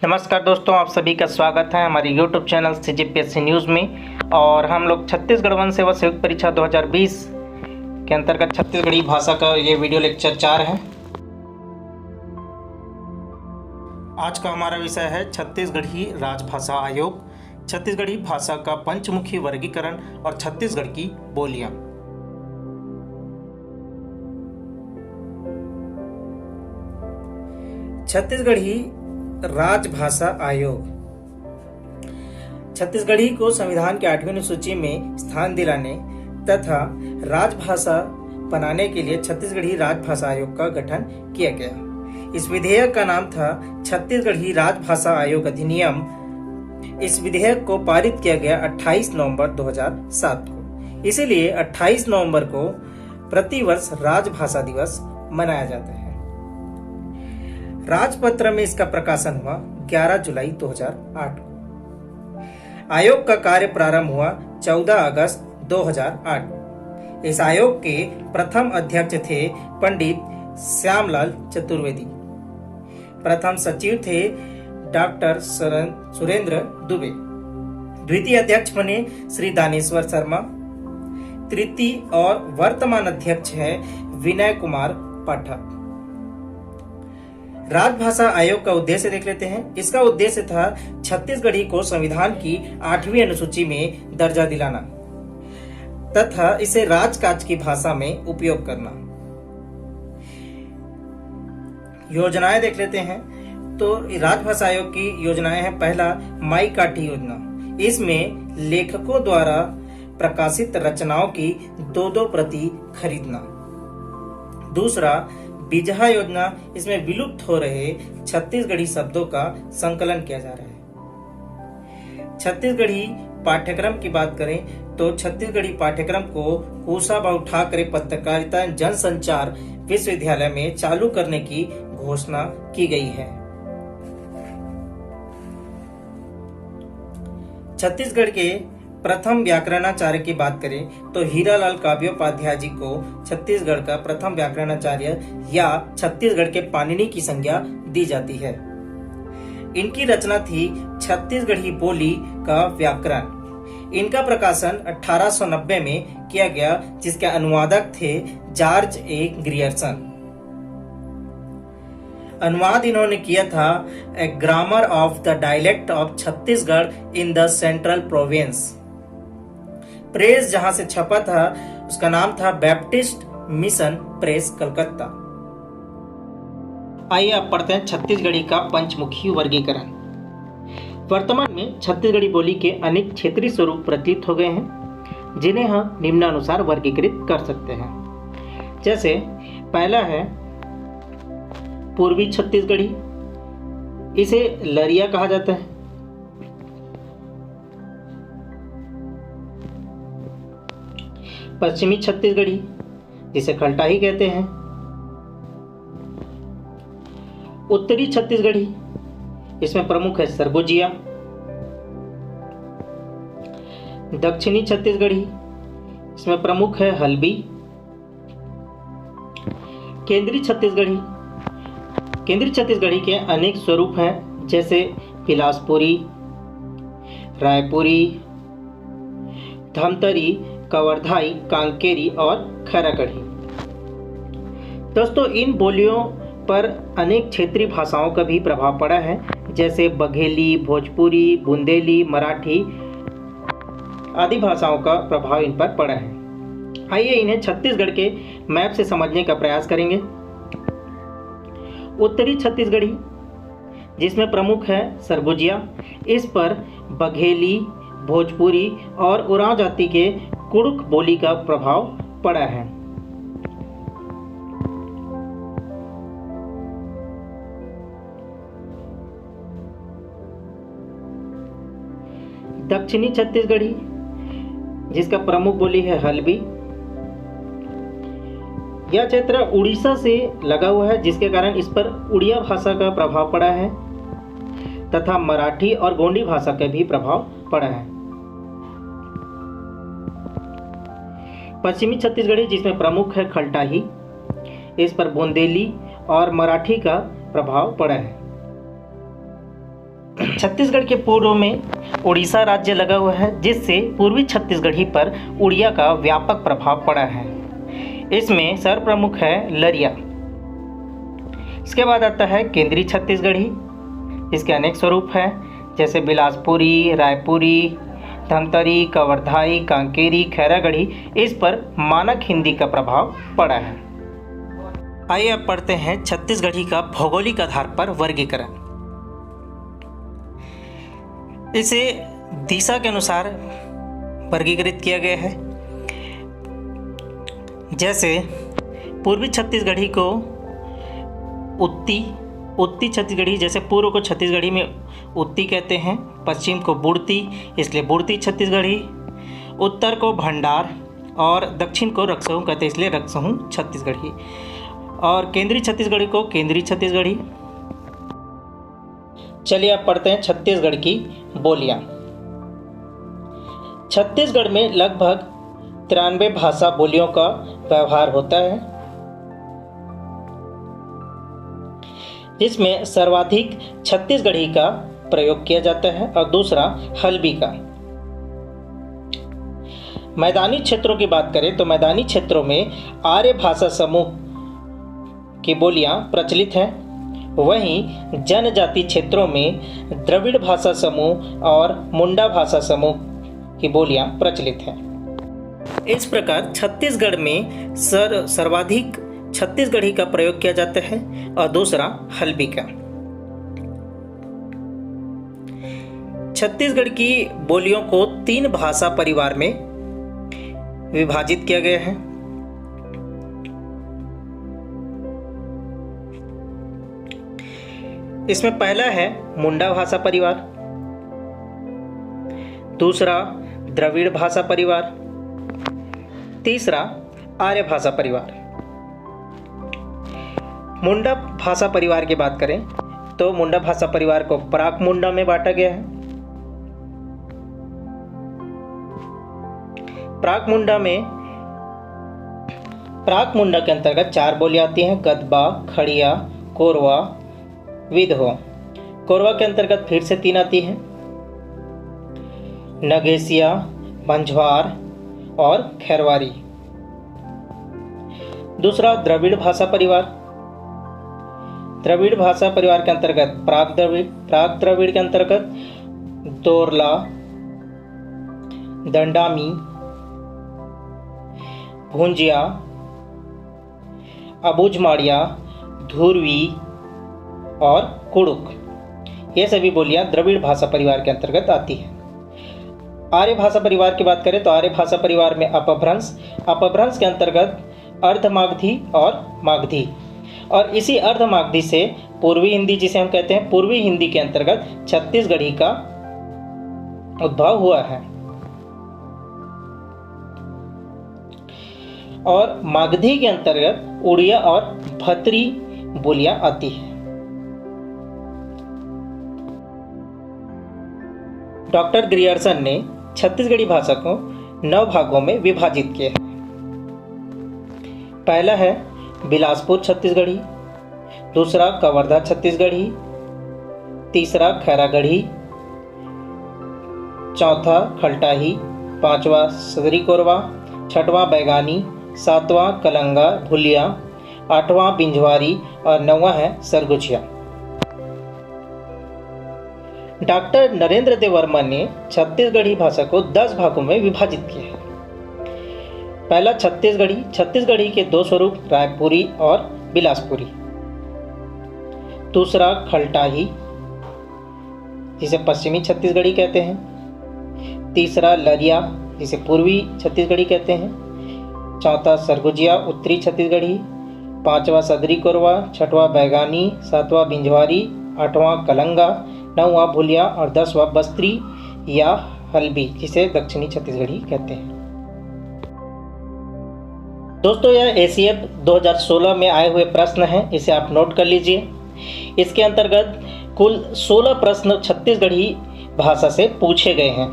नमस्कार दोस्तों, आप सभी का स्वागत है हमारे YouTube चैनल CGPSC न्यूज़ में। और हम लोग छत्तीसगढ़ वन सेवा संयुक्त परीक्षा 2020 के अंतर्गत छत्तीसगढ़ी भाषा का ये वीडियो लेक्चर 4 है। आज का हमारा विषय है छत्तीसगढ़ी राजभाषा आयोग, छत्तीसगढ़ी भाषा का पंचमुखी वर्गीकरण और छत्तीसगढ़ की बोलियां। छत्तीसगढ़ी राजभाषा आयोग छत्तीसगढ़ी को संविधान के 8वीं अनुसूची में स्थान दिलाने तथा राजभाषा बनाने के लिए छत्तीसगढ़ी राजभाषा आयोग का गठन किया गया। इस विधेयक का नाम था छत्तीसगढ़ी राजभाषा आयोग अधिनियम। इस विधेयक को पारित किया गया 28 नवंबर 2007 को। इसीलिए 28 नवंबर को प्रतिवर्ष राजभाषा दिवस मनाया जाता है। राजपत्र में इसका प्रकाशन हुआ 11 जुलाई 2008 को। आयोग का कार्य प्रारंभ हुआ 14 अगस्त 2008। इस आयोग के प्रथम अध्यक्ष थे पंडित श्यामलाल चतुर्वेदी। प्रथम सचिव थे डॉक्टर सुरेंद्र दुबे। द्वितीय अध्यक्ष बने श्री दानेश्वर शर्मा। तृतीय और वर्तमान अध्यक्ष है विनय कुमार पाठक। राजभाषा आयोग का उद्देश्य देख लेते हैं। इसका उद्देश्य था छत्तीसगढ़ी को संविधान की 8वीं अनुसूची में दर्जा दिलाना तथा इसे राजकाज की भाषा में उपयोग करना। योजनाएं देख लेते हैं तो राजभाषा आयोग की योजनाएं हैं। पहला, माई काठी योजना। इसमें लेखकों द्वारा प्रकाशित रचनाओं की 2-2 प्रति खरीदना। दूसरा, बिजहा योजना। इसमें विलुप्त हो रहे छत्तीसगढ़ी शब्दों का संकलन किया जा रहा है। छत्तीसगढ़ी पाठ्यक्रम की बात करें तो छत्तीसगढ़ी पाठ्यक्रम को कुशाभाऊ ठाकरे पत्रकारिता जनसंचार विश्वविद्यालय में चालू करने की घोषणा की गई है। छत्तीसगढ़ के प्रथम व्याकरणाचार्य की बात करें तो हीरालाल काव्योपाध्याय जी को छत्तीसगढ़ का प्रथम व्याकरणाचार्य या छत्तीसगढ़ के पाणिनि की संज्ञा दी जाती है। इनकी रचना थी छत्तीसगढ़ी बोली का व्याकरण। इनका प्रकाशन 1890 में किया गया, जिसके अनुवादक थे जॉर्ज ए ग्रियर्सन। अनुवाद इन्होंने किया था a grammar of the dialect of Chhattisgarh in the central province. Press जहां से छपा था उसका नाम था बैप्टिस्ट मिशन प्रेस, कलकत्ता। आइए अब पढ़ते हैं छत्तीसगढ़ी का पंचमुखी वर्गीकरण। वर्तमान में छत्तीसगढ़ी बोली के अनेक क्षेत्रीय स्वरूप प्रतीत हो गए हैं, जिन्हें हम निम्नानुसार वर्गीकृत कर सकते हैं। जैसे पहला है पूर्वी छत्तीसगढ़ी। इसे लरिया कहा जाता है। पश्चिमी छत्तीसगढ़ी, जिसे खलटाही कहते हैं। उत्तरी छत्तीसगढ़ी, इसमें प्रमुख है सरगुजिया। दक्षिणी छत्तीसगढ़ी, इसमें प्रमुख है हल्बी। केंद्रीय छत्तीसगढ़ी, केंद्रीय छत्तीसगढ़ी के अनेक स्वरूप हैं, जैसे बिलासपुरी, रायपुरी, धमतरी, कवर्धाई, कांकेरी और खैरागढ़ी। दोस्तों, इन बोलियों पर अनेक क्षेत्रीय भाषाओं का भी प्रभाव पड़ा है, जैसे बघेली, भोजपुरी, बुंदेली, मराठी आदि भाषाओं का प्रभाव इन पर पड़ा है। आइए इन्हें छत्तीसगढ़ के मैप से समझने का प्रयास करेंगे। उत्तरी छत्तीसगढ़ी, जिसमें प्रमुख है सरगुजिया, इस पर बघेली, भोजपुरी और उरांव जाति के कुड़ुक बोली का प्रभाव पड़ा है। दक्षिणी छत्तीसगढ़ी, जिसका प्रमुख बोली है हल्बी। यह क्षेत्र उड़ीसा से लगा हुआ है, जिसके कारण इस पर उड़िया भाषा का प्रभाव पड़ा है तथा मराठी और गोंडी भाषा का भी प्रभाव पड़ा है। पश्चिमी छत्तीसगढ़ी, जिसमें प्रमुख है खलटाही, इस पर बुंदेली और मराठी का प्रभाव पड़ा है। छत्तीसगढ़ के पूर्व में उड़ीसा राज्य लगा हुआ है, जिससे पूर्वी छत्तीसगढ़ी पर उड़िया का व्यापक प्रभाव पड़ा है। इसमें सर्वप्रमुख है लरिया। इसके बाद आता है केंद्रीय छत्तीसगढ़ी। इसके अनेक स्वरूप हैं, जैसे बिलासपुरी, रायपुरी, धमतरी, कवर्धाई, कांकेरी, खैरागढ़ी। इस पर मानक हिंदी का प्रभाव पड़ा है। आइए अब पढ़ते हैं छत्तीसगढ़ी का भौगोलिक आधार पर वर्गीकरण। इसे दिशा के अनुसार वर्गीकृत किया गया है। जैसे पूर्वी छत्तीसगढ़ी को उत्ती छत्तीसगढ़ी, जैसे पूर्व को छत्तीसगढ़ी में उत्ती कहते हैं, पश्चिम को बुड़ती, इसलिए बुड़ती छत्तीसगढ़ी, उत्तर को भंडार और दक्षिण को रक्सहू कहते हैं, इसलिए रक्सहू छत्तीसगढ़ी, और केंद्रीय छत्तीसगढ़ी को केंद्रीय छत्तीसगढ़ी। चलिए अब पढ़ते हैं छत्तीसगढ़ की बोलियां। छत्तीसगढ़ में लगभग 93 भाषा बोलियों का व्यवहार होता है, जिसमें सर्वाधिक छत्तीसगढ़ी का प्रयोग किया जाता है और दूसरा हल्बी का। मैदानी क्षेत्रों की बात करें तो मैदानी क्षेत्रों में आर्य भाषा समूह की बोलियां प्रचलित हैं, वहीं जनजाति क्षेत्रों में द्रविड़ भाषा समूह और मुंडा भाषा समूह की बोलियां प्रचलित हैं। इस प्रकार छत्तीसगढ़ में सर्वाधिक छत्तीसगढ़ी का प्रयोग किया जाता है और दूसरा हल्बी का। छत्तीसगढ़ की बोलियों को 3 भाषा परिवार में विभाजित किया गया है। इसमें पहला है मुंडा भाषा परिवार, दूसरा द्रविड़ भाषा परिवार, तीसरा आर्य भाषा परिवार। मुंडा भाषा परिवार की बात करें तो मुंडा भाषा परिवार को प्राक मुंडा में बांटा गया है। प्राक मुंडा के अंतर्गत 4 बोलियां आती हैं: गदबा, खड़िया, कोरवा, विदहो। कोरवा के अंतर्गत फिर से 3 आती हैं: नगेसिया, मंझवार और खैरवारी। दूसरा द्रविड़ भाषा परिवार। द्रविड़ भाषा परिवार के अंतर्गत प्राक द्रविड़ के अंतर्गत दोरला, दंडामी, भुंजिया, अबुझमाड़िया, धुरवी और कुड़ुक, ये सभी बोलियां द्रविड़ भाषा परिवार के अंतर्गत आती हैं। आर्य भाषा परिवार की बात करें तो आर्य भाषा परिवार में अपभ्रंश के अंतर्गत अर्धमागधी और मागधी, और इसी अर्धमागधी से पूर्वी हिंदी, जिसे हम कहते हैं पूर्वी हिंदी, के अंतर्गत छत्तीसगढ़ी का उद्भव हुआ है। और मागधी के अंतर्गत उड़िया और भतरी बोलियां आती है। डॉक्टर ग्रियर्सन ने छत्तीसगढ़ी भाषा को 9 भागों में विभाजित किया है। पहला है बिलासपुर छत्तीसगढ़ी, दूसरा कवर्धा छत्तीसगढ़ी, तीसरा खैरागढ़ी, चौथा खलटाही, पांचवा सदरी कोरवा, छठवां बैगानी, सातवां कलंगा भुलिया, आठवां बिंझवारी और 9वां है सरगुजिया। डॉक्टर नरेंद्र देव वर्मा ने छत्तीसगढ़ी भाषा को 10 भागों में विभाजित किया है। पहला छत्तीसगढ़ी के 2 स्वरूप, रायपुरी और बिलासपुरी। दूसरा खलटाही, जिसे पश्चिमी छत्तीसगढ़ी कहते हैं। तीसरा लरिया, जिसे पूर्वी छत्तीसगढ़ी कहते हैं। चौथा सरगुजिया, उत्तरी छत्तीसगढ़ी। पांचवा सदरी कोरवा, छठवां बैगानी, सातवां बिंझवारी, आठवां कलंगा, 9वां भुलिया और 10वां बस्त्री या हल्बी, जिसे दक्षिणी छत्तीसगढ़ी कहते हैं। दोस्तों, यह एसीएफ 2016 में आए हुए प्रश्न हैं, इसे आप नोट कर लीजिए। इसके अंतर्गत कुल 16 प्रश्न छत्तीसगढ़ी भाषा से पूछे गए हैं।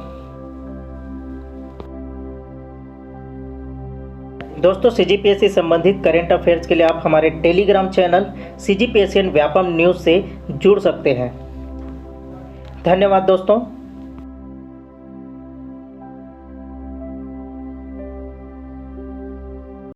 दोस्तों, सीजीपीएससी संबंधित करेंट अफेयर्स के लिए आप हमारे Telegram channel CGPSC Vyapam news से जुड़ सकते हैं। धन्यवाद दोस्तों।